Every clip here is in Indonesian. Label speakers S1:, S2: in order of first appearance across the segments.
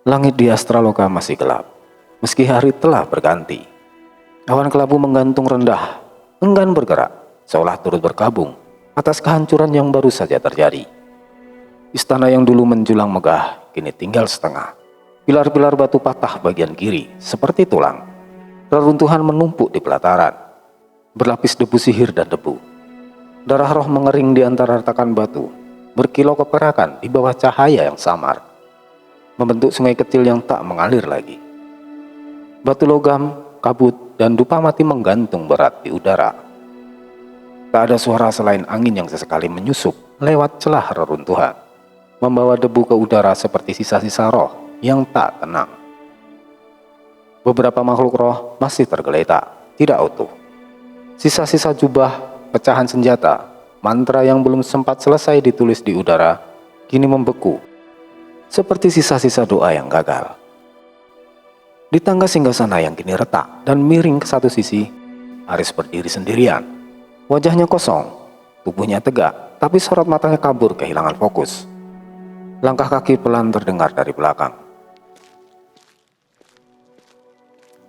S1: Langit di Astraloka masih gelap, meski hari telah berganti. Awan kelabu menggantung rendah, enggan bergerak, seolah turut berkabung atas kehancuran yang baru saja terjadi. Istana yang dulu menjulang megah, kini tinggal setengah. Pilar-pilar batu patah bagian kiri, seperti tulang. Reruntuhan menumpuk di pelataran, berlapis debu sihir dan debu. Darah roh mengering di antara retakan batu, berkilau keperakan di bawah cahaya yang samar, membentuk sungai kecil yang tak mengalir lagi. Batu logam, kabut, dan dupa mati menggantung berat di udara. Tak ada suara selain angin yang sesekali menyusup lewat celah reruntuhan, membawa debu ke udara seperti sisa-sisa roh yang tak tenang. Beberapa makhluk roh masih tergeletak, tidak utuh. Sisa-sisa jubah, pecahan senjata, mantra yang belum sempat selesai ditulis di udara, kini membeku seperti sisa-sisa doa yang gagal. Di tangga singgasana yang kini retak dan miring ke satu sisi, Aris berdiri sendirian. Wajahnya kosong, tubuhnya tegak, tapi sorot matanya kabur kehilangan fokus. Langkah kaki pelan terdengar dari belakang.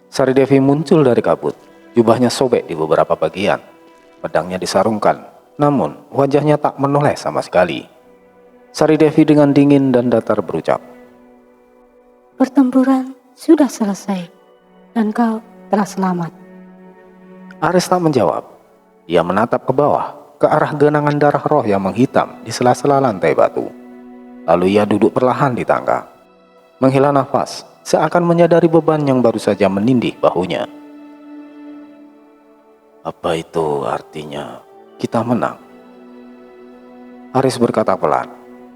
S1: Sari Devi muncul dari kabut, jubahnya sobek di beberapa bagian. Pedangnya disarungkan, namun wajahnya tak menoleh sama sekali. Sari Devi dengan dingin dan datar berucap,
S2: "Pertempuran sudah selesai, dan kau telah selamat."
S1: Aris tak menjawab. Ia menatap ke bawah, ke arah genangan darah roh yang menghitam di sela-sela lantai batu. Lalu ia duduk perlahan di tangga, menghela nafas, seakan menyadari beban yang baru saja menindih bahunya. Apa itu artinya kita menang? Aris berkata pelan,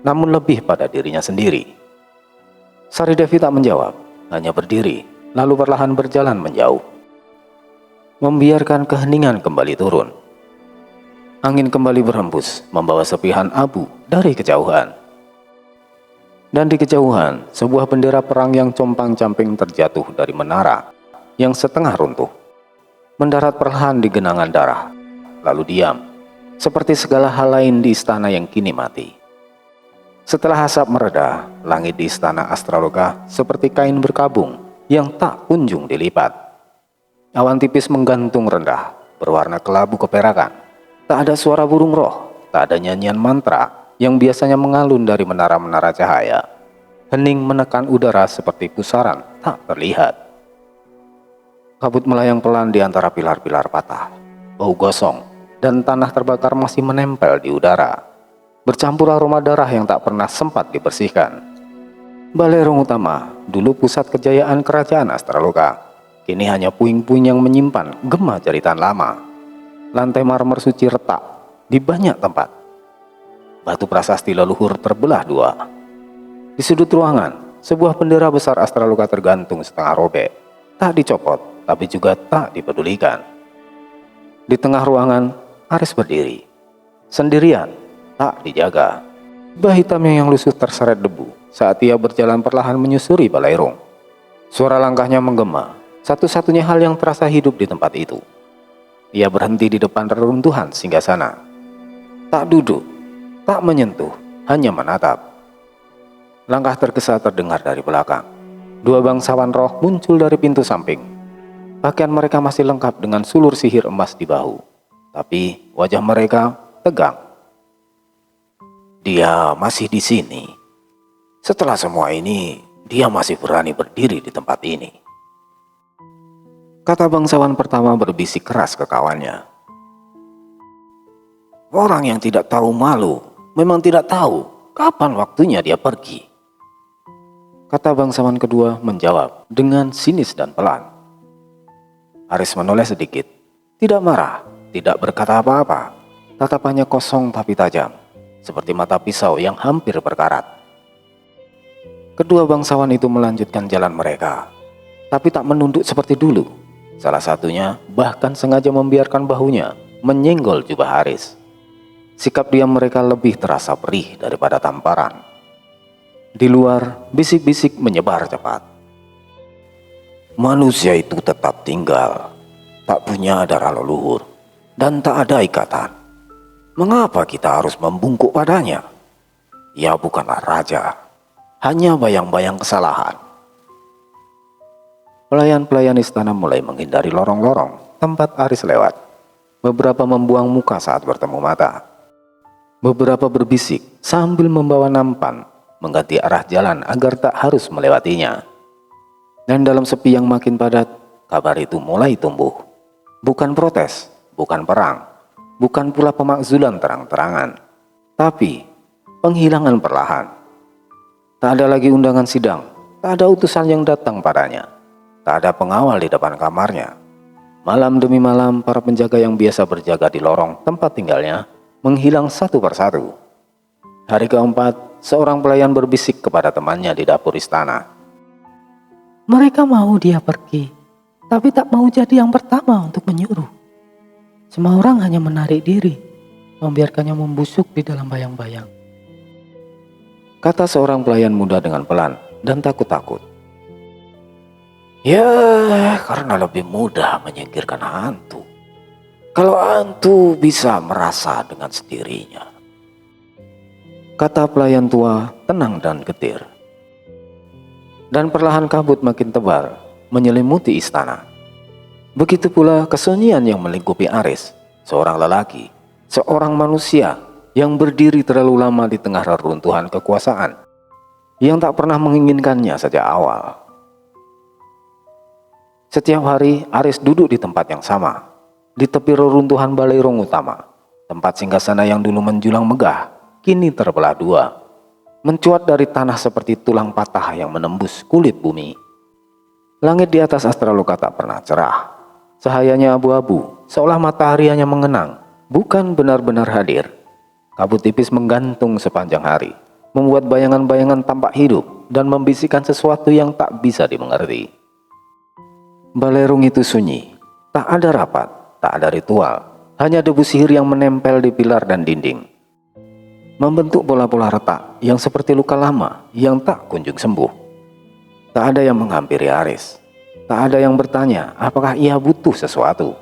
S1: namun lebih pada dirinya sendiri. Sari Devi tak menjawab, hanya berdiri, lalu perlahan berjalan menjauh, membiarkan keheningan kembali turun. Angin kembali berhembus, membawa sepihan abu dari kejauhan. Dan di kejauhan, sebuah bendera perang yang compang-camping terjatuh dari menara yang setengah runtuh, mendarat perlahan di genangan darah, lalu diam, seperti segala hal lain di istana yang kini mati. Setelah asap mereda, langit di istana Astraloka seperti kain berkabung yang tak kunjung dilipat. Awan tipis menggantung rendah, berwarna kelabu keperakan. Tak ada suara burung roh, tak ada nyanyian mantra yang biasanya mengalun dari menara-menara cahaya. Hening menekan udara seperti pusaran tak terlihat. Kabut melayang pelan di antara pilar-pilar patah. Bau gosong dan tanah terbakar masih menempel di udara, bercampur aroma darah yang tak pernah sempat dibersihkan. Balerong Utama, dulu pusat kejayaan kerajaan Astraloka, kini hanya puing-puing yang menyimpan gema jeritan lama. Lantai marmer suci retak di banyak tempat. Batu prasasti leluhur terbelah dua. Di sudut ruangan, sebuah bendera besar Astraloka tergantung setengah robek. Tak dicopot, tapi juga tak dipedulikan. Di tengah ruangan, Aris berdiri, sendirian, tak dijaga. Bah hitamnya yang lusuh terseret debu saat ia berjalan perlahan menyusuri Balairung. Suara langkahnya menggema, satu-satunya hal yang terasa hidup di tempat itu. Ia berhenti di depan reruntuhan singgasana. Tak duduk, tak menyentuh, hanya menatap. Langkah tergesa terdengar dari belakang. Dua bangsawan roh muncul dari pintu samping. Pakaian mereka masih lengkap dengan sulur sihir emas di bahu, tapi wajah mereka tegang. Dia masih di sini. Setelah semua ini, dia masih berani berdiri di tempat ini, kata bangsawan pertama berbisik keras ke kawannya. Orang yang tidak tahu malu memang tidak tahu kapan waktunya dia pergi, kata bangsawan kedua menjawab dengan sinis dan pelan. Aris menoleh sedikit, tidak marah, tidak berkata apa-apa. Tatapannya kosong tapi tajam, seperti mata pisau yang hampir berkarat. Kedua bangsawan itu melanjutkan jalan mereka, tapi tak menunduk seperti dulu. Salah satunya bahkan sengaja membiarkan bahunya menyenggol jubah Aris. Sikap diam mereka lebih terasa perih daripada tamparan. Di luar, bisik-bisik menyebar cepat. Manusia itu tetap tinggal, tak punya darah leluhur, dan tak ada ikatan. Mengapa kita harus membungkuk padanya? Ia bukanlah raja, hanya bayang-bayang kesalahan Pelayan-pelayan istana mulai menghindari lorong-lorong tempat Aris lewat. Beberapa membuang muka saat bertemu mata. Beberapa berbisik sambil membawa nampan mengganti arah jalan agar tak harus melewatinya. Dan dalam sepi yang makin padat, kabar itu mulai tumbuh. Bukan protes, bukan perang, bukan pula pemakzulan terang-terangan, tapi penghilangan perlahan. Tak ada lagi undangan sidang, tak ada utusan yang datang padanya, tak ada pengawal di depan kamarnya. Malam demi malam, para penjaga yang biasa berjaga di lorong tempat tinggalnya menghilang satu persatu. Hari keempat, seorang pelayan berbisik kepada temannya di dapur istana.
S2: Mereka mau dia pergi, tapi tak mau jadi yang pertama untuk menyuruh. Semua orang hanya menarik diri, membiarkannya membusuk di dalam bayang-bayang.
S1: Kata seorang pelayan muda dengan pelan dan takut-takut. Ya, karena lebih mudah menyingkirkan hantu. Kalau hantu bisa merasa dengan sendirinya. Kata pelayan tua tenang dan getir. Dan perlahan kabut makin tebal menyelimuti istana. Begitu pula kesunyian yang melingkupi Aris, seorang lelaki, seorang manusia yang berdiri terlalu lama di tengah reruntuhan kekuasaan yang tak pernah menginginkannya sejak awal. Setiap hari Aris duduk di tempat yang sama, di tepi reruntuhan Balai Rong Utama, tempat singgasana yang dulu menjulang megah, kini terbelah dua, mencuat dari tanah seperti tulang patah yang menembus kulit bumi. Langit di atas Astraloka tak pernah cerah, cahayanya abu-abu, seolah matahari hanya mengenang, bukan benar-benar hadir. Kabut tipis menggantung sepanjang hari, membuat bayangan-bayangan tampak hidup dan membisikkan sesuatu yang tak bisa dimengerti. Balai Rong itu sunyi, tak ada rapat, tak ada ritual, hanya debu sihir yang menempel di pilar dan dinding, membentuk pola-pola retak yang seperti luka lama yang tak kunjung sembuh. Tak ada yang menghampiri Aris, tak ada yang bertanya apakah ia butuh sesuatu.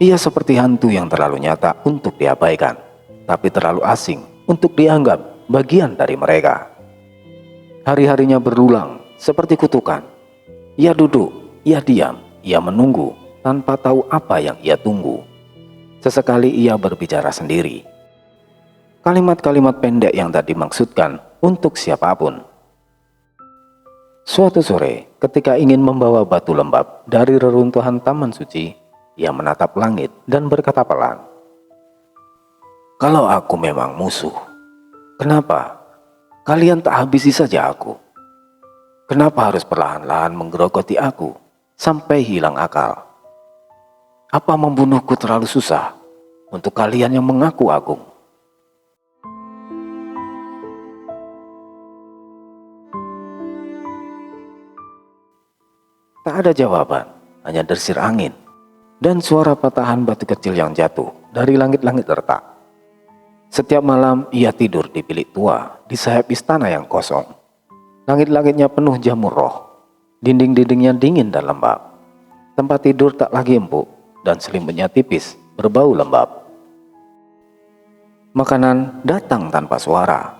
S1: Ia seperti hantu yang terlalu nyata untuk diabaikan, tapi terlalu asing untuk dianggap bagian dari mereka. Hari-harinya berulang seperti kutukan. Ia duduk, ia diam, ia menunggu tanpa tahu apa yang ia tunggu. Sesekali ia berbicara sendiri. Kalimat-kalimat pendek yang tak dimaksudkan untuk siapapun. Suatu sore, ketika ingin membawa batu lembab dari reruntuhan Taman Suci, ia menatap langit dan berkata pelan, "Kalau aku memang musuh, kenapa kalian tak habisi saja aku? Kenapa harus perlahan-lahan menggerogoti aku sampai hilang akal? Apa membunuhku terlalu susah untuk kalian yang mengaku agung?" Tak ada jawaban, hanya dersir angin dan suara patahan batu kecil yang jatuh dari langit-langit retak. Setiap malam ia tidur di bilik tua di sayap istana yang kosong. Langit-langitnya penuh jamur roh, dinding-dindingnya dingin dan lembab. Tempat tidur tak lagi empuk dan selimutnya tipis, berbau lembab. Makanan datang tanpa suara.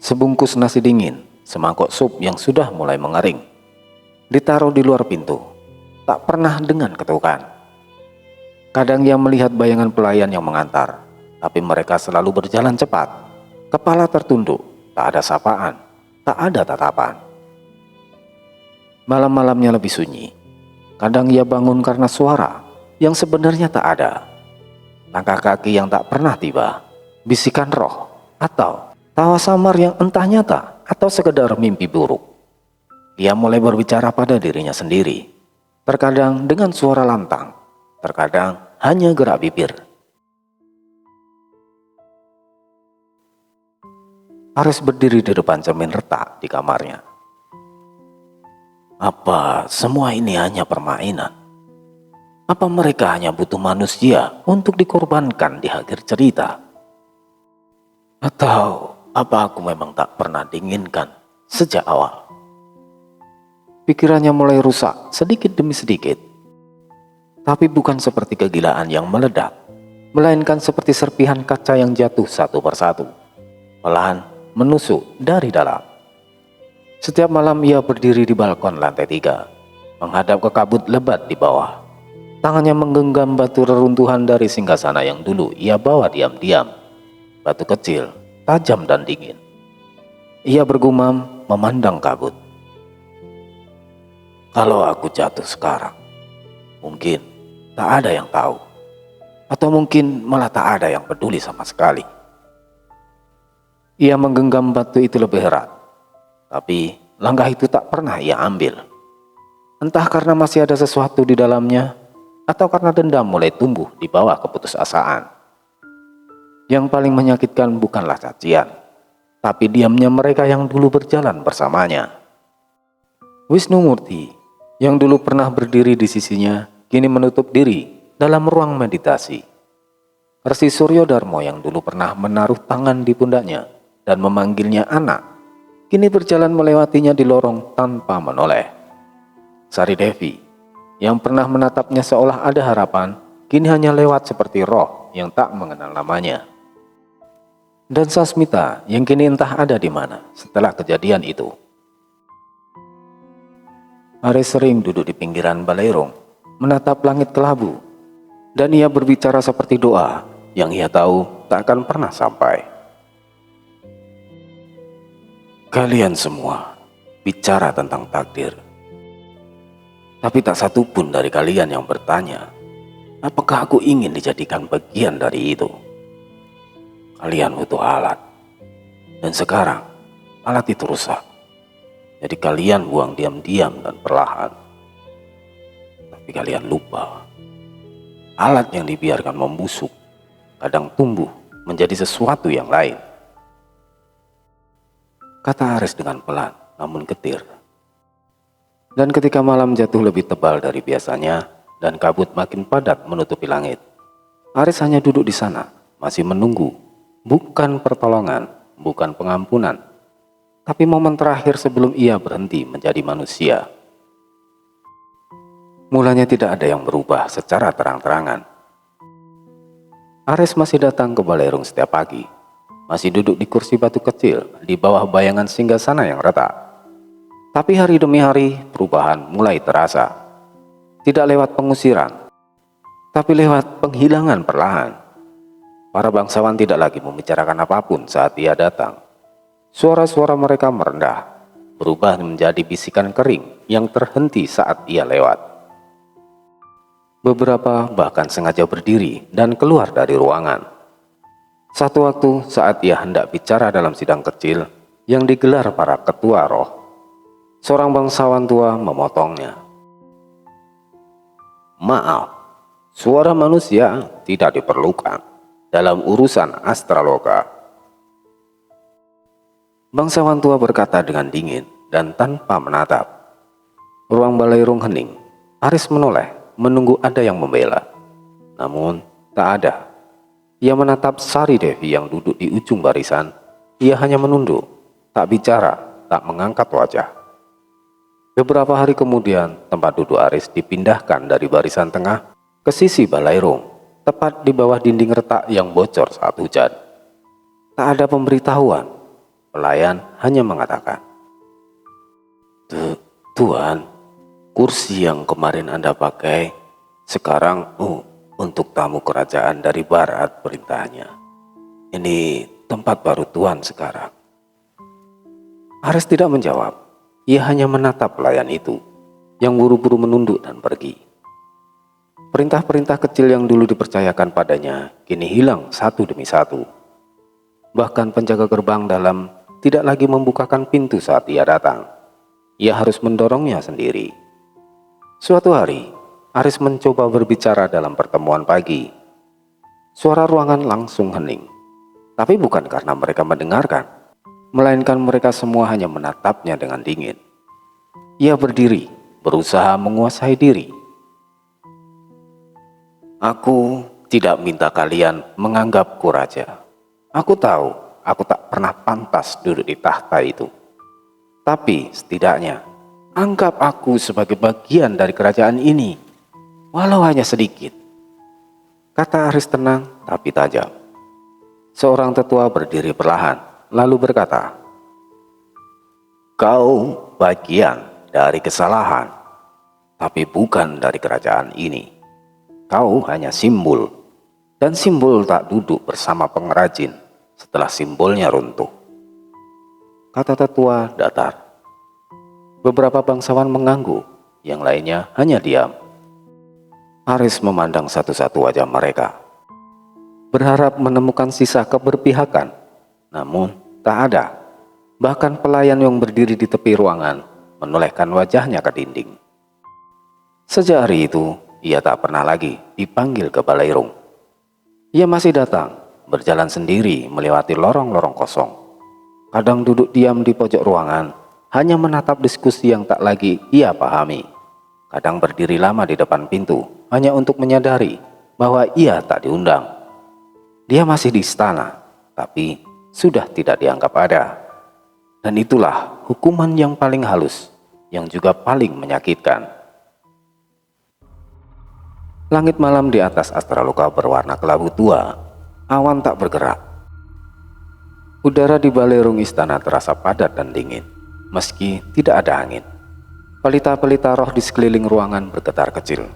S1: Sebungkus nasi dingin, semangkok sup yang sudah mulai mengering, ditaruh di luar pintu, tak pernah dengan ketukan. Kadang ia melihat bayangan pelayan yang mengantar, tapi mereka selalu berjalan cepat, kepala tertunduk, tak ada sapaan, tak ada tatapan. Malam-malamnya lebih sunyi. Kadang ia bangun karena suara yang sebenarnya tak ada, langkah kaki yang tak pernah tiba, bisikan roh, atau tawa samar yang entah nyata atau sekedar mimpi buruk. Ia mulai berbicara pada dirinya sendiri, terkadang dengan suara lantang, terkadang hanya gerak bibir. Aris berdiri di depan cermin retak di kamarnya. Apa semua ini hanya permainan? Apa mereka hanya butuh manusia untuk dikorbankan di akhir cerita? Atau apa aku memang tak pernah diinginkan sejak awal? Pikirannya mulai rusak sedikit demi sedikit. Tapi bukan seperti kegilaan yang meledak, melainkan seperti serpihan kaca yang jatuh satu persatu, pelan menusuk dari dalam. Setiap malam ia berdiri di balkon lantai 3, menghadap ke kabut lebat di bawah. Tangannya menggenggam batu reruntuhan dari singgasana yang dulu ia bawa diam-diam. Batu kecil, tajam dan dingin. Ia bergumam memandang kabut. Kalau aku jatuh sekarang, mungkin tak ada yang tahu. Atau mungkin malah tak ada yang peduli sama sekali. Ia menggenggam batu itu lebih erat. Tapi langkah itu tak pernah ia ambil. Entah karena masih ada sesuatu di dalamnya, atau karena dendam mulai tumbuh di bawah keputusasaan. Yang paling menyakitkan bukanlah cacian, tapi diamnya mereka yang dulu berjalan bersamanya. Wisnumurti, yang dulu pernah berdiri di sisinya, kini menutup diri dalam ruang meditasi. Resi Suryodarmo yang dulu pernah menaruh tangan di pundaknya dan memanggilnya anak, kini berjalan melewatinya di lorong tanpa menoleh. Sari Devi, yang pernah menatapnya seolah ada harapan, kini hanya lewat seperti roh yang tak mengenal namanya. Dan Sasmita yang kini entah ada di mana setelah kejadian itu. Aris sering duduk di pinggiran Balairung, menatap langit kelabu, dan ia berbicara seperti doa yang ia tahu tak akan pernah sampai. Kalian semua bicara tentang takdir. Tapi tak satu pun dari kalian yang bertanya, apakah aku ingin dijadikan bagian dari itu? Kalian butuh alat. Dan sekarang, alat itu rusak. Jadi kalian buang diam-diam dan perlahan. Tapi kalian lupa, alat yang dibiarkan membusuk, kadang tumbuh menjadi sesuatu yang lain. Kata Aris dengan pelan, namun getir. Dan ketika malam jatuh lebih tebal dari biasanya dan kabut makin padat menutupi langit, Aris hanya duduk di sana, masih menunggu, bukan pertolongan, bukan pengampunan, tapi momen terakhir sebelum ia berhenti menjadi manusia. Mulanya tidak ada yang berubah secara terang-terangan. Aris masih datang ke Balairung setiap pagi, masih duduk di kursi batu kecil di bawah bayangan singgasana yang retak. Tapi hari demi hari perubahan mulai terasa. Tidak lewat pengusiran, tapi lewat penghilangan perlahan. Para bangsawan tidak lagi membicarakan apapun saat ia datang. Suara-suara mereka merendah, berubah menjadi bisikan kering yang terhenti saat ia lewat. Beberapa bahkan sengaja berdiri dan keluar dari ruangan. Satu waktu saat ia hendak bicara dalam sidang kecil yang digelar para ketua roh, seorang bangsawan tua memotongnya. Maaf, suara manusia tidak diperlukan dalam urusan astraloka. Bangsawan tua berkata dengan dingin dan tanpa menatap. Ruang Balairung hening. Aris menoleh, menunggu ada yang membela. Namun, tak ada. Ia menatap Sari Devi yang duduk di ujung barisan. Ia hanya menunduk, tak bicara, tak mengangkat wajah. Beberapa hari kemudian, tempat duduk Aris dipindahkan dari barisan tengah ke sisi Balairung, tepat di bawah dinding retak yang bocor saat hujan. Tak ada pemberitahuan. Pelayan hanya mengatakan, Tuan, kursi yang kemarin Anda pakai sekarang untuk tamu kerajaan dari barat perintahnya. Ini tempat baru Tuan sekarang. Aris tidak menjawab. Ia hanya menatap pelayan itu yang buru-buru menunduk dan pergi. Perintah-perintah kecil yang dulu dipercayakan padanya kini hilang satu demi satu. Bahkan penjaga gerbang dalam tidak lagi membukakan pintu saat ia datang. Ia harus mendorongnya sendiri. Suatu hari, Aris mencoba berbicara dalam pertemuan pagi. Suara ruangan langsung hening. Tapi bukan karena mereka mendengarkan, melainkan mereka semua hanya menatapnya dengan dingin. Ia berdiri, berusaha menguasai diri. Aku tidak minta kalian menganggapku raja. Aku tahu aku tak pernah pantas duduk di tahta itu. Tapi setidaknya, anggap aku sebagai bagian dari kerajaan ini, walau hanya sedikit. Kata Aris tenang tapi tajam. Seorang tetua berdiri perlahan, lalu berkata, Kau bagian dari kesalahan, tapi bukan dari kerajaan ini. Kau hanya simbol, dan simbol tak duduk bersama pengrajin setelah simbolnya runtuh. Kata tetua datar. Beberapa bangsawan mengangguk, yang lainnya hanya diam. Aris memandang satu-satu wajah mereka, berharap menemukan sisa keberpihakan, namun tak ada. Bahkan pelayan yang berdiri di tepi ruangan menolehkan wajahnya ke dinding. Sejak hari itu, ia tak pernah lagi dipanggil ke Balairung. Ia masih datang, berjalan sendiri melewati lorong-lorong kosong. Kadang duduk diam di pojok ruangan, hanya menatap diskusi yang tak lagi ia pahami. Kadang berdiri lama di depan pintu, hanya untuk menyadari bahwa ia tak diundang. Dia masih di istana, tapi sudah tidak dianggap ada. Dan itulah hukuman yang paling halus, yang juga paling menyakitkan. Langit malam di atas Astraloka berwarna kelabu tua, awan tak bergerak. Udara di Balairung istana terasa padat dan dingin, meski tidak ada angin. Pelita-pelita roh di sekeliling ruangan bergetar kecil,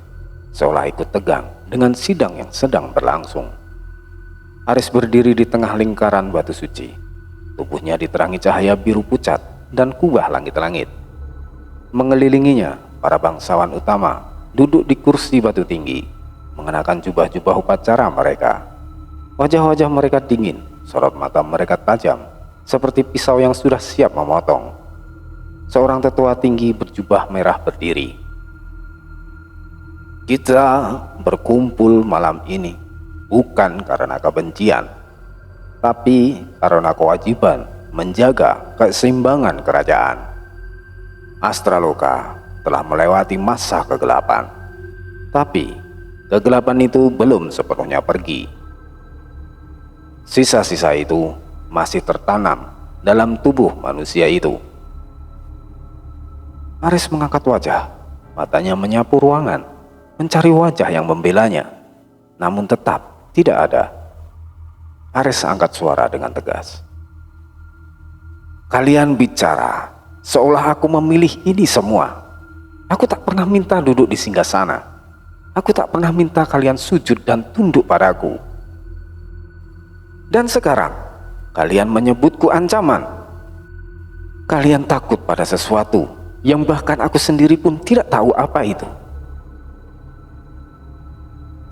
S1: seolah ikut tegang dengan sidang yang sedang berlangsung. Aris berdiri di tengah lingkaran batu suci. Tubuhnya diterangi cahaya biru pucat dan kubah langit-langit. Mengelilinginya, para bangsawan utama duduk di kursi batu tinggi, mengenakan jubah-jubah upacara mereka. Wajah-wajah mereka dingin, sorot mata mereka tajam, seperti pisau yang sudah siap memotong. Seorang tetua tinggi berjubah merah berdiri. Kita berkumpul malam ini bukan karena kebencian, tapi karena kewajiban menjaga keseimbangan kerajaan. Astraloka telah melewati masa kegelapan, tapi kegelapan itu belum sepenuhnya pergi. Sisa-sisa itu masih tertanam dalam tubuh manusia itu. Aris mengangkat wajah, matanya menyapu ruangan, mencari wajah yang membelanya, namun tetap tidak ada. Aris angkat suara dengan tegas. Kalian bicara seolah aku memilih ini semua. Aku tak pernah minta duduk di singgasana. Aku tak pernah minta kalian sujud dan tunduk padaku. Dan sekarang kalian menyebutku ancaman. Kalian takut pada sesuatu yang bahkan aku sendiri pun tidak tahu apa itu.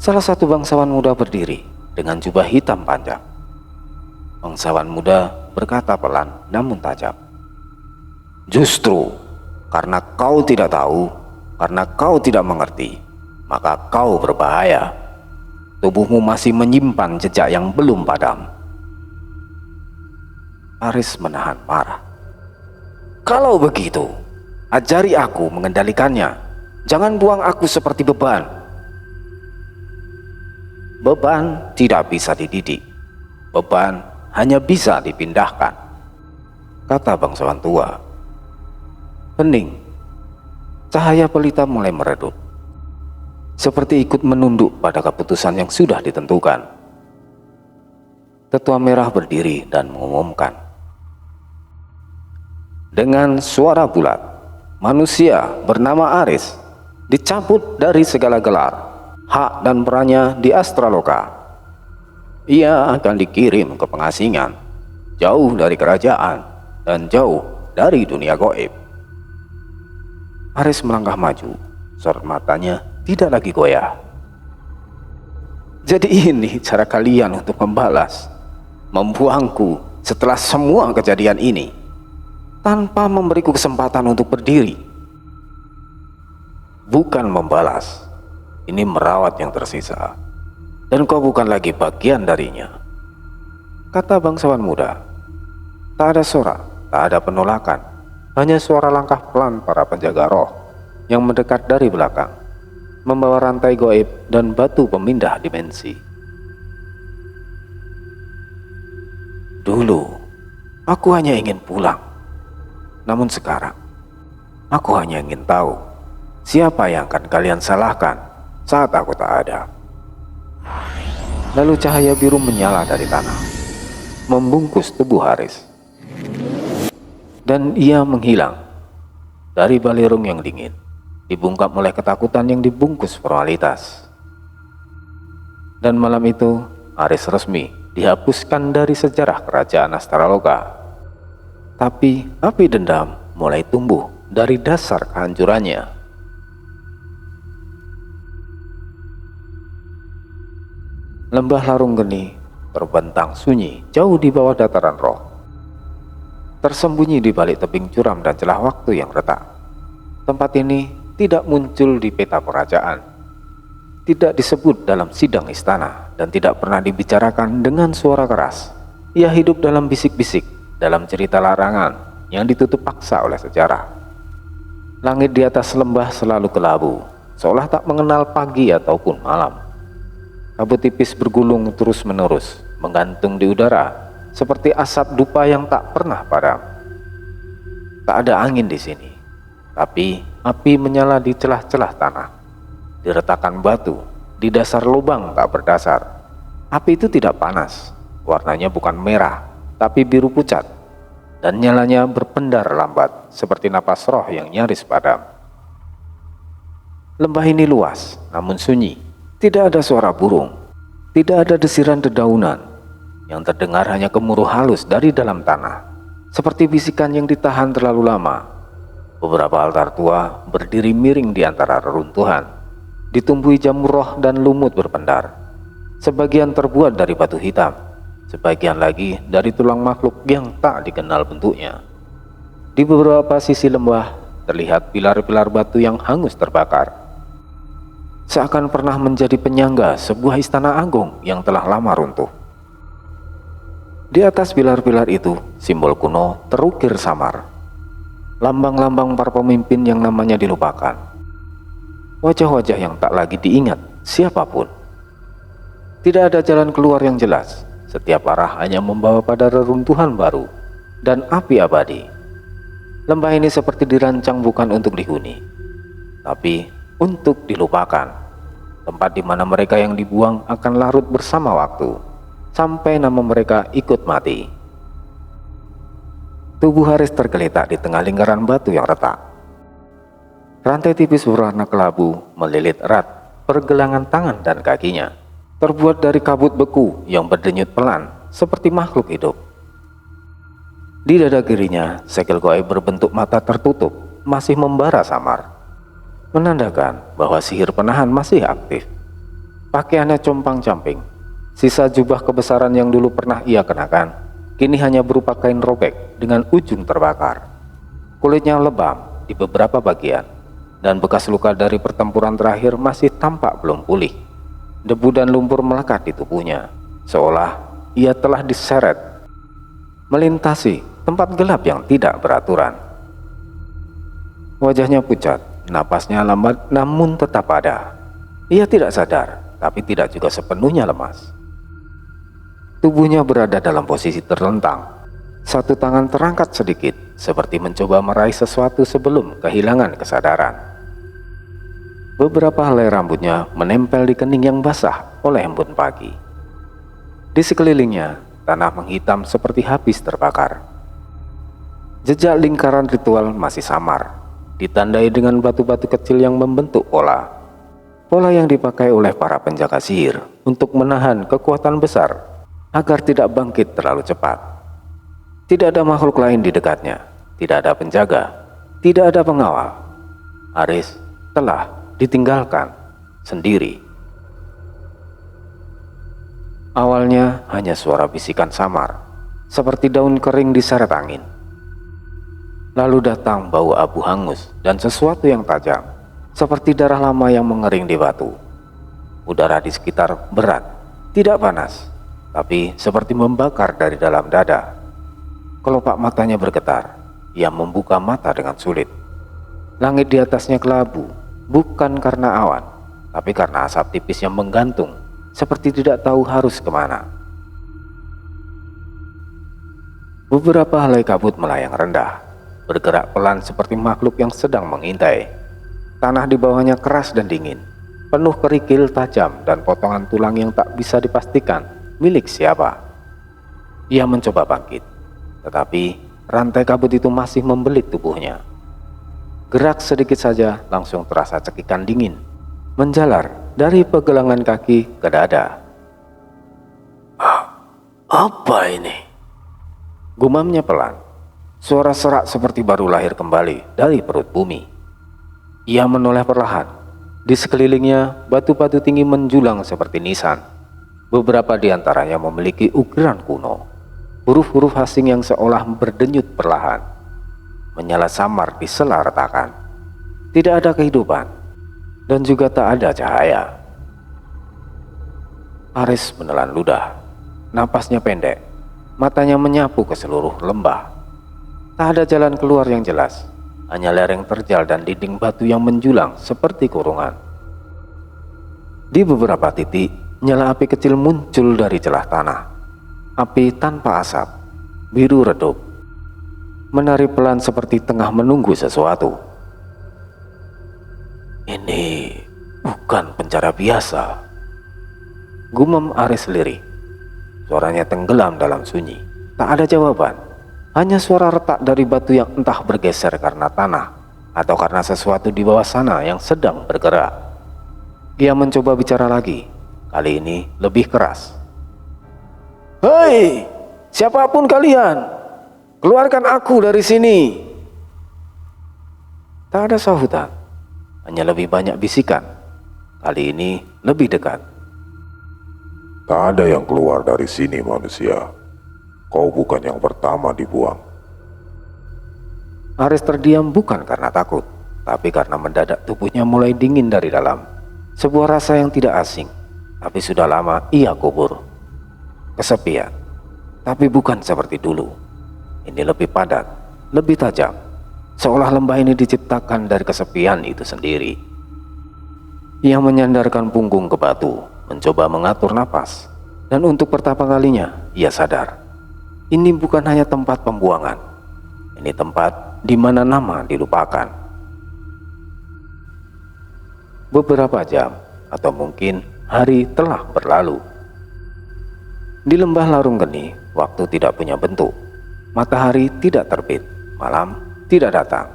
S1: Salah satu bangsawan muda berdiri dengan jubah hitam panjang. Bangsawan muda berkata pelan namun tajam. Justru karena kau tidak tahu, karena kau tidak mengerti, maka kau berbahaya. Tubuhmu masih menyimpan jejak yang belum padam. Aris menahan marah. Kalau begitu, ajari aku mengendalikannya. Jangan buang aku seperti beban. Beban tidak bisa dididik. Beban hanya bisa dipindahkan, kata bangsawan tua. Hening. Cahaya pelita mulai meredup, seperti ikut menunduk pada keputusan yang sudah ditentukan. Tetua merah berdiri dan mengumumkan. Dengan suara bulat, manusia bernama Aris dicabut dari segala gelar, hak dan perannya di Astraloka. Ia akan dikirim ke pengasingan, jauh dari kerajaan dan jauh dari dunia gaib. Aris melangkah maju, sorot matanya tidak lagi goyah. Jadi ini cara kalian untuk membalas, membuangku setelah semua kejadian ini, tanpa memberiku kesempatan untuk berdiri. Bukan membalas, ini merawat yang tersisa, dan kau bukan lagi bagian darinya, kata bangsawan muda. Tak ada sorak, tak ada penolakan, hanya suara langkah pelan para penjaga roh yang mendekat dari belakang, membawa rantai goib dan batu pemindah dimensi. Dulu, aku hanya ingin pulang. Namun sekarang, aku hanya ingin tahu siapa yang akan kalian salahkan saat aku tak ada. Lalu cahaya biru menyala dari tanah, membungkus tubuh Aris. Dan ia menghilang dari Balairung yang dingin. dibungkam oleh ketakutan yang dibungkus formalitas. Dan malam itu, Ares resmi dihapuskan dari sejarah kerajaan Astraloka. Tapi api dendam mulai tumbuh dari dasar kehancurannya. Lembah Larung Geni terbentang sunyi jauh di bawah dataran roh, tersembunyi di balik tebing curam dan celah waktu yang retak. Tempat ini tidak muncul di peta kerajaan, tidak disebut dalam sidang istana, dan tidak pernah dibicarakan dengan suara keras. Ia hidup dalam bisik-bisik, dalam cerita larangan yang ditutup paksa oleh sejarah. Langit di atas lembah selalu kelabu, seolah tak mengenal pagi ataupun malam. Kabut tipis bergulung terus-menerus, menggantung di udara, seperti asap dupa yang tak pernah padam. Tak ada angin di sini, tapi api menyala di celah-celah tanah, di retakan batu, di dasar lubang tak berdasar. Api itu tidak panas, warnanya bukan merah, tapi biru pucat, dan nyalanya berpendar lambat, seperti napas roh yang nyaris padam. Lembah ini luas, namun sunyi. Tidak ada suara burung, tidak ada desiran dedaunan. Yang terdengar hanya gemuruh halus dari dalam tanah, seperti bisikan yang ditahan terlalu lama. Beberapa altar tua berdiri miring di antara reruntuhan, ditumbuhi jamur roh dan lumut berpendar. Sebagian terbuat dari batu hitam, sebagian lagi dari tulang makhluk yang tak dikenal bentuknya. Di beberapa sisi lembah terlihat pilar-pilar batu yang hangus terbakar, seakan pernah menjadi penyangga sebuah istana agung yang telah lama runtuh. Di atas pilar-pilar itu, simbol kuno terukir samar, lambang-lambang para pemimpin yang namanya dilupakan, wajah-wajah yang tak lagi diingat siapapun. Tidak ada jalan keluar yang jelas, setiap arah hanya membawa pada reruntuhan baru dan api abadi. Lembah ini seperti dirancang bukan untuk dihuni, tapi untuk dilupakan, tempat di mana mereka yang dibuang akan larut bersama waktu, sampai nama mereka ikut mati. Tubuh Ares tergeletak di tengah lingkaran batu yang retak. Rantai tipis berwarna kelabu melilit erat pergelangan tangan dan kakinya, terbuat dari kabut beku yang berdenyut pelan seperti makhluk hidup. Di dada kirinya, segel gaib berbentuk mata tertutup masih membara samar, menandakan bahwa sihir penahan masih aktif. Pakaiannya compang-camping, sisa jubah kebesaran yang dulu pernah ia kenakan, kini hanya berupa kain robek dengan ujung terbakar. Kulitnya lebam di beberapa bagian, dan bekas luka dari pertempuran terakhir masih tampak belum pulih. Debu dan lumpur melekat di tubuhnya, seolah ia telah diseret melintasi tempat gelap yang tidak beraturan. Wajahnya pucat, napasnya lambat namun tetap ada. Ia tidak sadar, tapi tidak juga sepenuhnya lemas. Tubuhnya berada dalam posisi terlentang. Satu tangan terangkat sedikit, seperti mencoba meraih sesuatu sebelum kehilangan kesadaran. Beberapa helai rambutnya menempel di kening yang basah oleh embun pagi. Di sekelilingnya, tanah menghitam seperti habis terbakar. Jejak lingkaran ritual masih samar, ditandai dengan batu-batu kecil yang membentuk pola. Pola yang dipakai oleh para penjaga sihir untuk menahan kekuatan besar agar tidak bangkit terlalu cepat. Tidak ada makhluk lain di dekatnya, tidak ada penjaga, tidak ada pengawal. Ares telah ditinggalkan sendiri. Awalnya hanya suara bisikan samar, seperti daun kering diseret angin. Lalu datang bau abu hangus dan sesuatu yang tajam, seperti darah lama yang mengering di batu. Udara di sekitar berat, tidak panas, tapi seperti membakar dari dalam dada. Kelopak matanya bergetar, ia membuka mata dengan sulit. Langit di atasnya kelabu, bukan karena awan, tapi karena asap tipis yang menggantung, seperti tidak tahu harus kemana. Beberapa helai kabut melayang rendah, bergerak pelan seperti makhluk yang sedang mengintai. Tanah di bawahnya keras dan dingin, penuh kerikil tajam dan potongan tulang yang tak bisa dipastikan milik siapa. Ia mencoba bangkit, tetapi rantai kabut itu masih membelit tubuhnya. Gerak sedikit saja langsung terasa cekikan dingin menjalar dari pergelangan kaki ke dada. Apa ini? Gumamnya pelan. Suara serak seperti baru lahir kembali dari perut bumi. Ia menoleh perlahan. Di sekelilingnya batu-batu tinggi menjulang seperti nisan. Beberapa di antaranya memiliki ukiran kuno. Huruf-huruf asing yang seolah berdenyut perlahan, menyala samar di sela retakan. Tidak ada kehidupan, dan juga tak ada cahaya. Aris menelan ludah. Napasnya pendek, matanya menyapu ke seluruh lembah. Tak ada jalan keluar yang jelas, hanya lereng terjal dan dinding batu yang menjulang seperti kurungan. Di beberapa titik, nyala api kecil muncul dari celah tanah. Api tanpa asap, biru redup, menari pelan seperti tengah menunggu sesuatu. Ini bukan penjara biasa, gumam Aris lirih. Suaranya tenggelam dalam sunyi. Tak ada jawaban, hanya suara retak dari batu yang entah bergeser karena tanah atau karena sesuatu di bawah sana yang sedang bergerak. Ia mencoba bicara lagi, kali ini lebih keras. Hei, siapapun kalian, keluarkan aku dari sini. Tak ada sahutan, hanya lebih banyak bisikan. Kali ini lebih dekat.
S3: Tak ada yang keluar dari sini, manusia. Kau bukan yang pertama dibuang.
S1: Aris terdiam bukan karena takut, tapi karena mendadak tubuhnya mulai dingin dari dalam. Sebuah rasa yang tidak asing, tapi sudah lama ia kubur. Kesepian, tapi bukan seperti dulu. Ini lebih padat, lebih tajam, seolah lembah ini diciptakan dari kesepian itu sendiri. Ia menyandarkan punggung ke batu, mencoba mengatur napas, dan untuk pertama kalinya ia sadar, ini bukan hanya tempat pembuangan, ini tempat di mana nama dilupakan. Beberapa jam atau mungkin hari telah berlalu. Di lembah larung geni, waktu tidak punya bentuk. Matahari tidak terbit, malam tidak datang.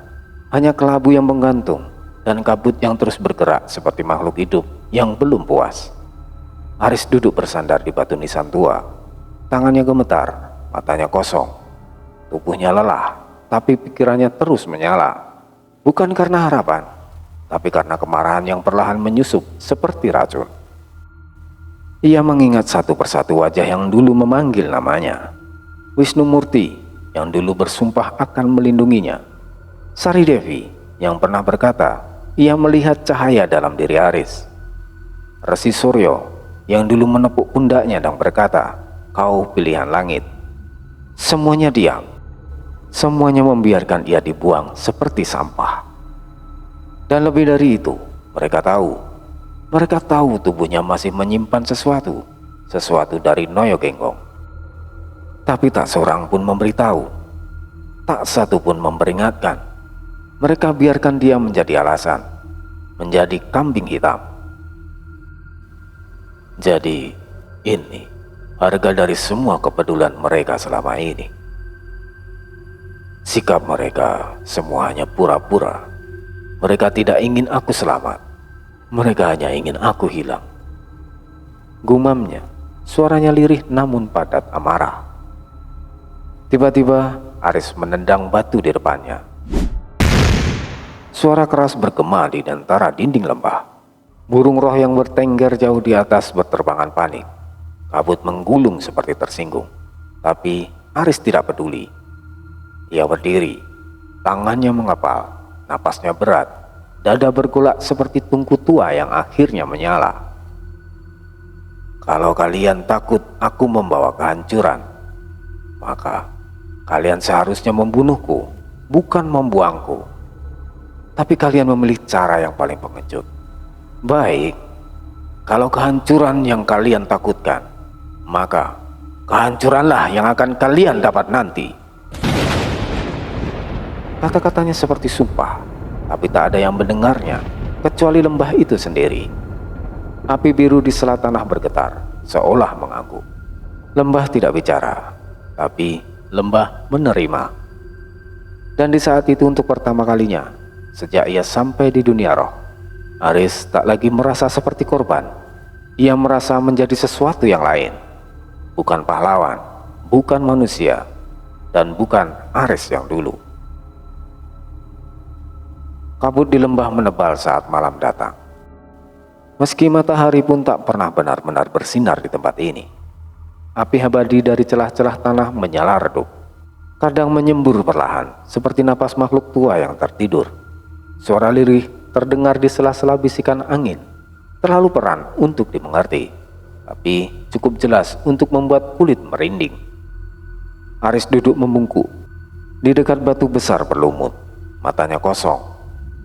S1: Hanya kelabu yang menggantung dan kabut yang terus bergerak seperti makhluk hidup yang belum puas. Aris duduk bersandar di batu nisan tua. Tangannya gemetar, matanya kosong. Tubuhnya lelah, tapi pikirannya terus menyala. Bukan karena harapan, tapi karena kemarahan yang perlahan menyusup seperti racun. Ia mengingat satu persatu wajah yang dulu memanggil namanya. Wisnu Murti yang dulu bersumpah akan melindunginya. Sari Devi yang pernah berkata ia melihat cahaya dalam diri Aris. Resi Suryo yang dulu menepuk pundaknya dan berkata, kau pilihan langit. Semuanya diam. Semuanya membiarkan ia dibuang seperti sampah. Dan lebih dari itu, mereka tahu tubuhnya masih menyimpan sesuatu dari Noyo Genggong. Tapi tak seorang pun memberitahu, tak satu pun memperingatkan. Mereka biarkan dia menjadi alasan, menjadi kambing hitam. Jadi ini harga dari semua kepedulian mereka selama ini. Sikap mereka semuanya pura-pura. Mereka tidak ingin aku selamat. Mereka hanya ingin aku hilang. Gumamnya, suaranya lirih namun padat amarah. Tiba-tiba Aris menendang batu di depannya. Suara keras bergema di antara dinding lembah. Burung roh yang bertengger jauh di atas berterbangan panik. Kabut menggulung seperti tersinggung. Tapi Aris tidak peduli. Ia berdiri, tangannya mengepal, napasnya berat, dada bergolak seperti tungku tua yang akhirnya menyala. Kalau kalian takut aku membawa kehancuran, maka kalian seharusnya membunuhku, bukan membuangku. Tapi kalian memilih cara yang paling pengecut. Baik, kalau kehancuran yang kalian takutkan, maka kehancuranlah yang akan kalian dapat nanti. Kata-katanya seperti sumpah, tapi tak ada yang mendengarnya, kecuali lembah itu sendiri. Api biru di sela tanah bergetar, seolah mengangguk. Lembah tidak bicara, tapi lembah menerima. Dan di saat itu untuk pertama kalinya, Sejak ia sampai di dunia roh, Aris tak lagi merasa seperti korban. Ia merasa menjadi sesuatu yang lain. Bukan pahlawan, bukan manusia, dan bukan Aris yang dulu. Kabut di lembah menebal saat malam datang. Meski matahari pun tak pernah benar-benar bersinar di tempat ini. Api abadi dari celah-celah tanah menyala redup. Kadang menyembur perlahan, seperti napas makhluk tua yang tertidur. Suara lirih terdengar di sela-sela bisikan angin. Terlalu peran untuk dimengerti, tapi cukup jelas untuk membuat kulit merinding. Aris duduk membungkuk di dekat batu besar berlumut. Matanya kosong.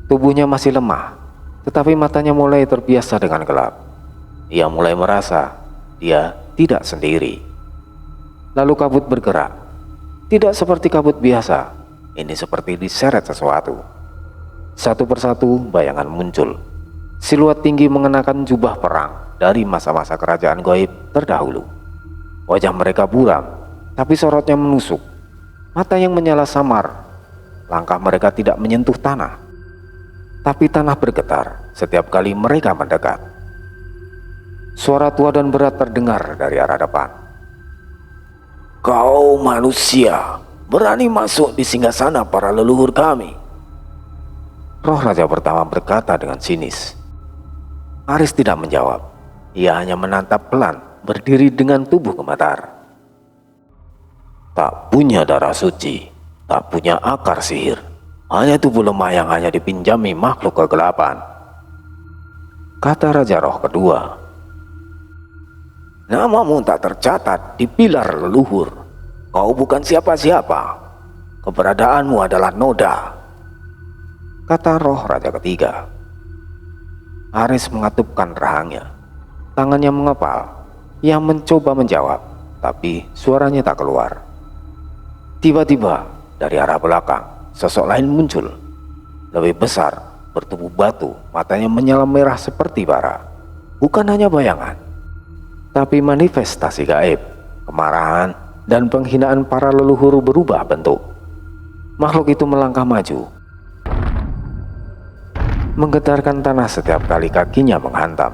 S1: Tubuhnya masih lemah, tetapi matanya mulai terbiasa dengan gelap. Ia mulai merasa dia tidak sendiri. Lalu kabut bergerak. Tidak seperti kabut biasa. Ini seperti diseret sesuatu. Satu persatu bayangan muncul. Siluet tinggi mengenakan jubah perang dari masa-masa kerajaan gaib terdahulu. Wajah mereka buram, tapi sorotnya menusuk. Mata yang menyala samar. Langkah mereka tidak menyentuh tanah, tapi tanah bergetar setiap kali mereka mendekat. Suara tua dan berat terdengar dari arah depan. "Kau manusia, berani masuk di singgasana para leluhur kami?" Roh raja pertama berkata dengan sinis. Aris tidak menjawab. Ia hanya menatap pelan, berdiri dengan tubuh gemetar. Tak punya darah suci, tak punya akar sihir, hanya tubuh lemah yang hanya dipinjami makhluk kegelapan, kata raja roh kedua. "Namamu tak tercatat di pilar leluhur. Kau bukan siapa-siapa. Keberadaanmu adalah noda," kata roh raja ketiga. Aris mengatupkan rahangnya. Tangannya mengepal. Ia mencoba menjawab, tapi suaranya tak keluar. Tiba-tiba dari arah belakang sosok lain muncul. Lebih besar, bertubuh batu, matanya menyala merah seperti bara. Bukan hanya bayangan, tapi manifestasi gaib. Kemarahan dan penghinaan para leluhur berubah bentuk. Makhluk itu melangkah maju, menggetarkan tanah setiap kali kakinya menghantam.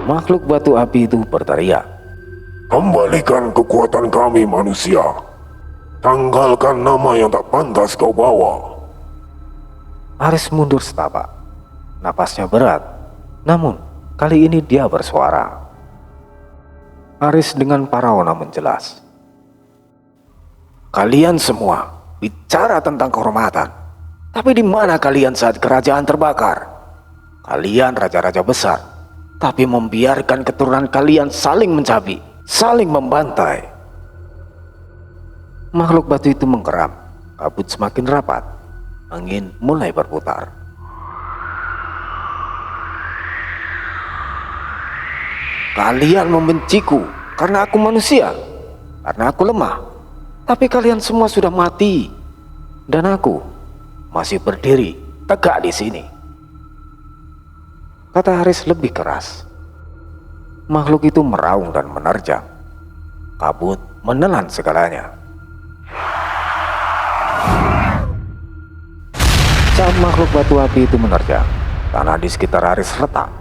S1: Makhluk batu api itu berteriak,
S3: Kembalikan kekuatan kami manusia. Tanggalkan nama yang tak pantas kau bawa.
S1: Aris mundur setapak. Napasnya berat, namun kali ini dia bersuara. Aris dengan parau namun jelas. "Kalian semua bicara tentang kehormatan, tapi di mana kalian saat kerajaan terbakar? Kalian raja-raja besar, tapi membiarkan keturunan kalian saling mencabi, saling membantai." Makhluk batu itu mengkeram. Kabut semakin rapat. Angin mulai berputar. "Kalian membenciku karena aku manusia, karena aku lemah. Tapi kalian semua sudah mati, dan aku masih berdiri tegak di sini," kata Aris lebih keras. Makhluk itu meraung dan menerjang. Kabut menelan segalanya. Saat makhluk batu api itu menerjang, tanah di sekitar Aris retak.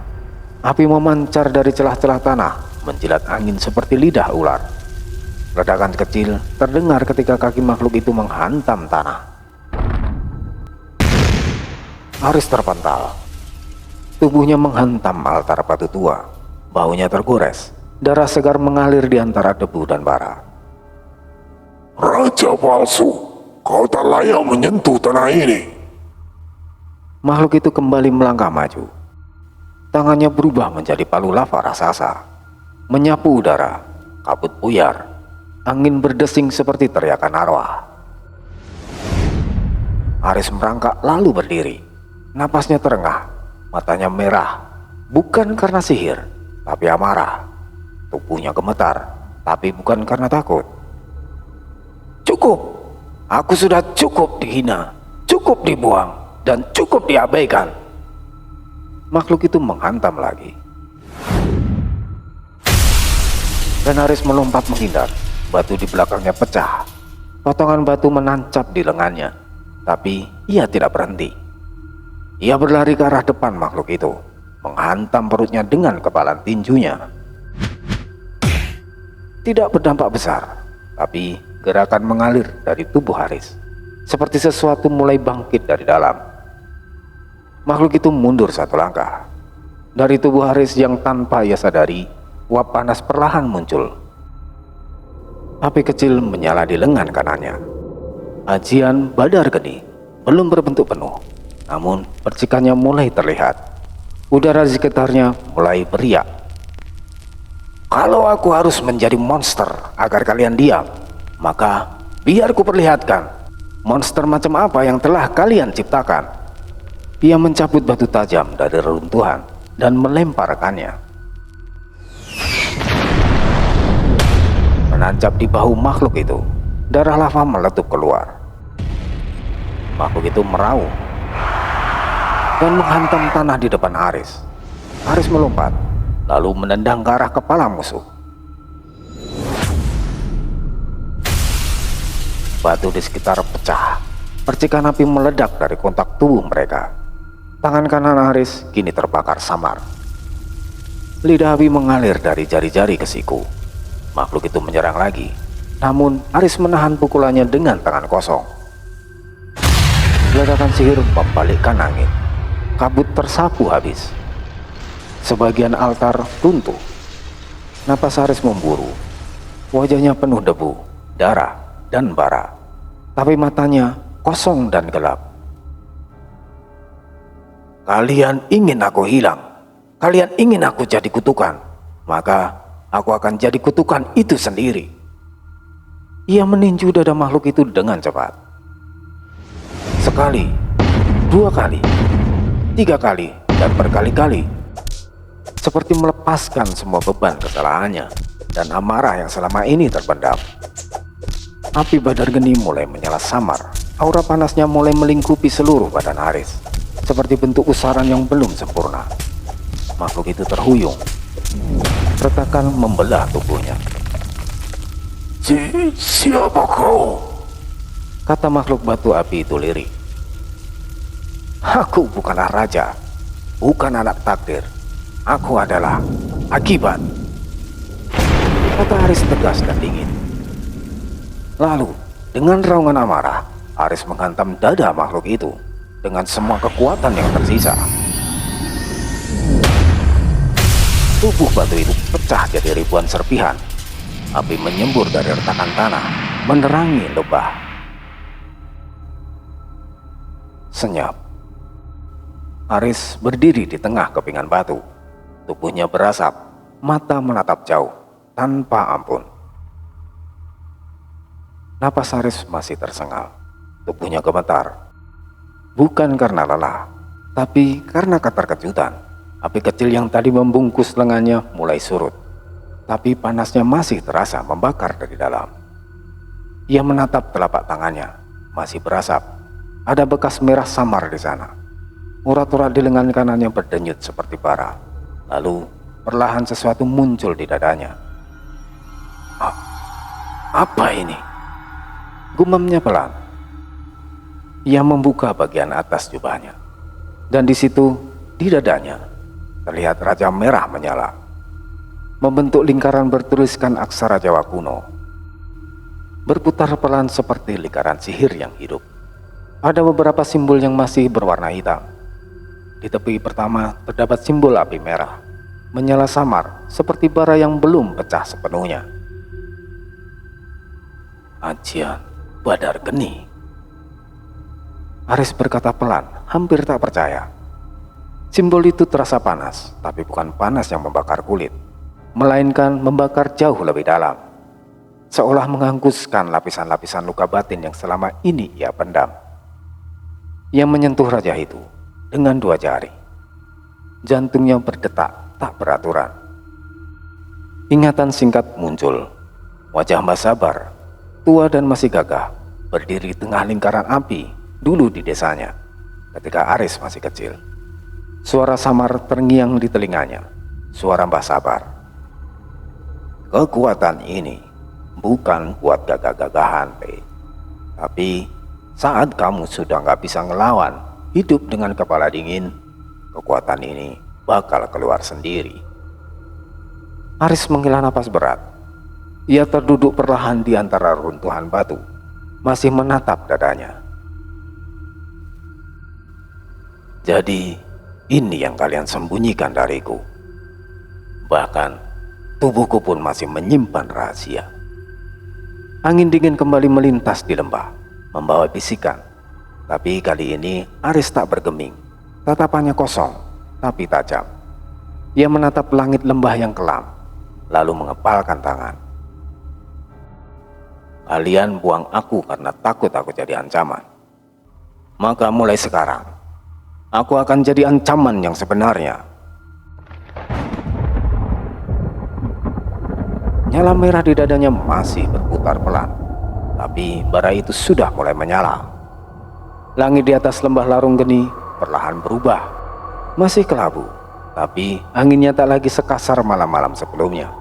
S1: Api memancar dari celah-celah tanah, menjilat angin seperti lidah ular. Ledakan kecil terdengar ketika kaki makhluk itu menghantam tanah. Aris terpental. Tubuhnya menghantam altar batu tua. Bahunya tergores. Darah segar mengalir di antara debu dan bara.
S3: Raja palsu, kau tak layak menyentuh tanah ini.
S1: Makhluk itu kembali melangkah maju. Tangannya berubah menjadi palu lava raksasa, menyapu udara. Kabut buyar. Angin berdesing seperti teriakan arwah. Aris merangkak lalu berdiri. Napasnya terengah, matanya merah. Bukan karena sihir, tapi amarah. Tubuhnya gemetar, tapi bukan karena takut. "Cukup, aku sudah cukup dihina, cukup dibuang, dan cukup diabaikan." Makhluk itu menghantam lagi. Dan Aris melompat menghindar. Batu di belakangnya pecah. Potongan batu menancap di lengannya. Tapi ia tidak berhenti. Ia berlari ke arah depan makhluk itu, menghantam perutnya dengan kepalan tinjunya. Tidak berdampak besar, tapi gerakan mengalir dari tubuh Haris, seperti sesuatu mulai bangkit dari dalam. Makhluk itu mundur satu langkah. Dari tubuh Haris yang tanpa ia sadari, uap panas perlahan muncul. Api kecil menyala di lengan kanannya. Ajian Badar Geni belum berbentuk penuh, namun percikannya mulai terlihat. Udara di sekitarnya mulai beriak. Kalau aku harus menjadi monster agar kalian diam, maka biar ku perlihatkan monster macam apa yang telah kalian ciptakan. Ia mencabut batu tajam dari reruntuhan dan melemparkannya. Menancap di bahu makhluk itu, darah lava meletup keluar. Makhluk itu meraung dan menghantam tanah di depan Haris. Haris melompat, lalu menendang ke arah kepala musuh. Batu di sekitar pecah, percikan api meledak dari kontak tubuh mereka. Tangan kanan Haris kini terbakar samar. Lidah api mengalir dari jari-jari ke siku. Makhluk itu menyerang lagi, namun Haris menahan pukulannya dengan tangan kosong. Ledakan sihir membalikkan angin. Kabut tersapu habis. Sebagian altar runtuh. Napas Haris memburu. Wajahnya penuh debu, darah, dan bara. Tapi matanya kosong dan gelap. Kalian ingin aku hilang. Kalian ingin aku jadi kutukan. Maka aku akan jadi kutukan itu sendiri. Ia meninju dada makhluk itu dengan cepat. Sekali, 2 kali, 3 kali, dan berkali-kali. Seperti melepaskan semua beban kesalahannya dan amarah yang selama ini terpendam. Api Badar Geni mulai menyala samar. Aura panasnya mulai melingkupi seluruh badan Haris, seperti bentuk usaran yang belum sempurna. Makhluk itu terhuyung. Retakan membelah tubuhnya.
S3: Siapa kau?
S1: Kata makhluk batu api itu lirih. Aku bukanlah raja, bukan anak takdir. Aku adalah akibat. Kata Haris tegas dan dingin. Lalu, dengan raungan amarah, Haris menghantam dada makhluk itu dengan semua kekuatan yang tersisa. Tubuh batu itu pecah jadi ribuan serpihan. Api menyembur dari retakan tanah, menerangi lebah. Senyap. Haris berdiri di tengah kepingan batu. Tubuhnya berasap, mata menatap jauh, tanpa ampun. Napas Haris masih tersengal. Tubuhnya gemetar. Bukan karena lelah, tapi karena keterkejutan. Api kecil yang tadi membungkus lengannya mulai surut. Tapi panasnya masih terasa membakar dari dalam. Ia menatap telapak tangannya, masih berasap. Ada bekas merah samar di sana. Urat-urat di lengan kanannya berdenyut seperti bara. Lalu perlahan sesuatu muncul di dadanya. Apa ini? Gumamnya pelan. Ia membuka bagian atas jubahnya. Dan di situ, di dadanya, terlihat raja merah menyala. Membentuk lingkaran bertuliskan aksara Jawa kuno. Berputar pelan seperti lingkaran sihir yang hidup. Ada beberapa simbol yang masih berwarna hitam. Di tepi pertama terdapat simbol api merah, menyala samar seperti bara yang belum pecah sepenuhnya. Ajian Badar Geni. Haris berkata pelan, hampir tak percaya. Simbol itu terasa panas, tapi bukan panas yang membakar kulit, melainkan membakar jauh lebih dalam. Seolah menghanguskan lapisan-lapisan luka batin yang selama ini ia pendam. Ia menyentuh raja itu dengan 2 jari. Jantungnya berdetak tak beraturan. Ingatan singkat muncul. Wajah Mbah Sabar, tua dan masih gagah, berdiri di tengah lingkaran api dulu di desanya ketika Haris masih kecil. Suara samar terngiang di telinganya. Suara Mbah Sabar. Kekuatan ini bukan kuat gagah-gagahan, tapi Saat kamu sudah nggak bisa ngelawan, hidup dengan kepala dingin, kekuatan ini bakal keluar sendiri. Aris menghela napas berat. Ia terduduk perlahan di antara runtuhan batu, masih menatap dadanya. Jadi, ini yang kalian sembunyikan dariku. Bahkan, tubuhku pun masih menyimpan rahasia. Angin dingin kembali melintas di lembah, membawa bisikan. Tapi kali ini Aris tak bergeming. Tatapannya kosong, tapi tajam. Ia menatap langit lembah yang kelam, lalu mengepalkan tangan. Kalian buang aku karena takut aku jadi ancaman. Maka mulai sekarang, aku akan jadi ancaman yang sebenarnya. Nyala merah di dadanya masih berputar pelan, tapi bara itu sudah mulai menyala. Langit di atas lembah larung geni perlahan berubah, masih kelabu, tapi anginnya tak lagi sekasar malam-malam sebelumnya.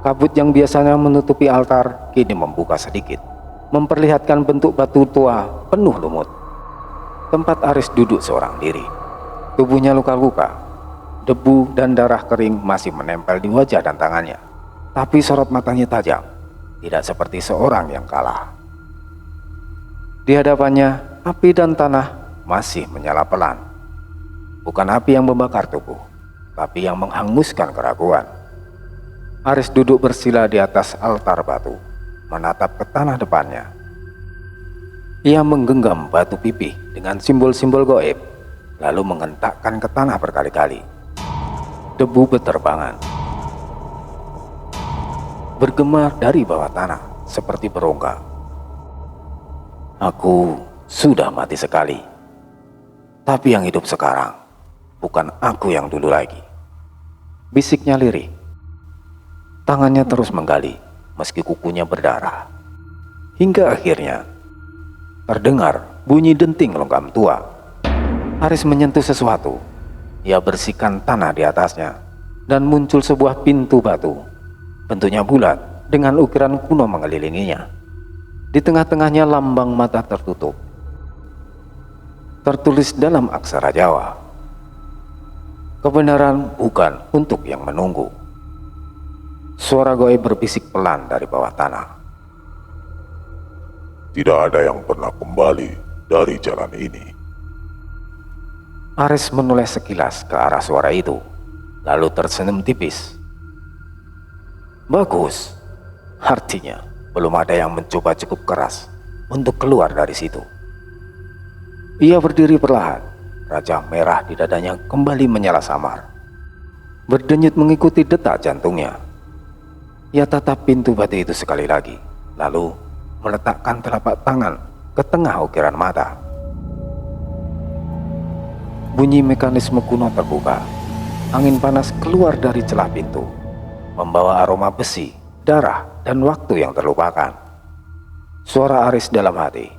S1: Kabut yang biasanya menutupi altar kini membuka sedikit, memperlihatkan bentuk batu tua penuh lumut. Tempat Aris duduk seorang diri. Tubuhnya luka-luka, debu dan darah kering masih menempel di wajah dan tangannya. Tapi sorot matanya tajam, tidak seperti seorang yang kalah. Di hadapannya, api dan tanah masih menyala pelan. Bukan api yang membakar tubuh, tapi yang menghanguskan keraguan. Aris duduk bersila di atas altar batu, menatap ke tanah depannya. Ia menggenggam batu pipih dengan simbol-simbol goib, lalu mengentakkan ke tanah berkali-kali. Debu beterbangan, bergema dari bawah tanah seperti berongga. Aku sudah mati sekali, tapi yang hidup sekarang bukan aku yang dulu lagi, bisiknya lirih. Tangannya terus menggali meski kukunya berdarah, hingga akhirnya terdengar bunyi denting logam tua. Aris menyentuh sesuatu. Ia bersihkan tanah di atasnya dan muncul sebuah pintu batu. Bentuknya bulat dengan ukiran kuno mengelilinginya. Di tengah-tengahnya lambang mata tertutup. Tertulis dalam aksara Jawa, "Kebenaran bukan untuk yang menunggu." Suara goib berbisik pelan dari bawah tanah.
S3: Tidak ada yang pernah kembali dari jalan ini.
S1: Aris menoleh sekilas ke arah suara itu, lalu tersenyum tipis. Bagus, artinya belum ada yang mencoba cukup keras untuk keluar dari situ. Ia berdiri perlahan, raja merah di dadanya kembali menyala samar. Berdenyut mengikuti detak jantungnya. Ia tatap pintu batu itu sekali lagi, lalu meletakkan telapak tangan ke tengah ukiran mata. Bunyi mekanisme kuno terbuka. Angin panas keluar dari celah pintu, membawa aroma besi, darah, dan waktu yang terlupakan. Suara Aris dalam hati.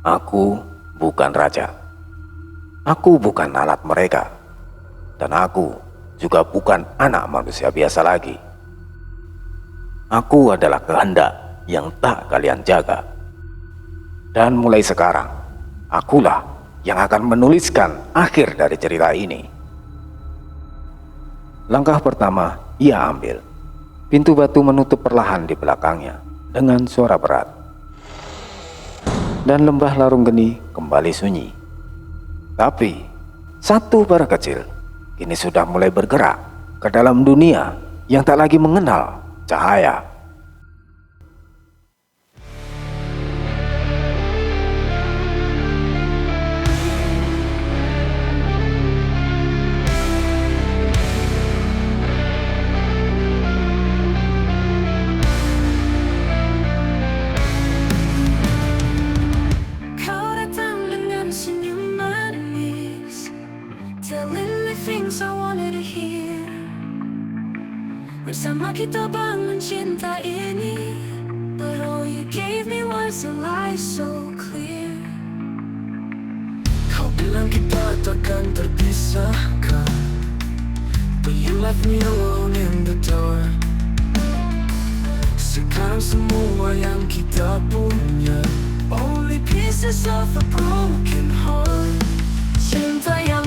S1: Aku bukan raja. Aku bukan alat mereka. Dan aku juga bukan anak manusia biasa lagi. Aku adalah kehendak yang tak kalian jaga. Dan mulai sekarang, akulah yang akan menuliskan akhir dari cerita ini. Langkah pertama ia ambil. Pintu batu menutup perlahan di belakangnya dengan suara berat. Dan lembah larung geni kembali sunyi. Tapi satu bara kecil kini sudah mulai bergerak ke dalam dunia yang tak lagi mengenal cahaya.
S4: Kau datang dengan senyum manis, telling me things I wanted to hear. Bersama kita bangun cinta ini, but all you gave me was a lie so clear. Kau bilang kita takkan terpisahkan, but you left me alone in the dark. Sekarang semua yang kita punya Only pieces of a broken heart. Cinta yang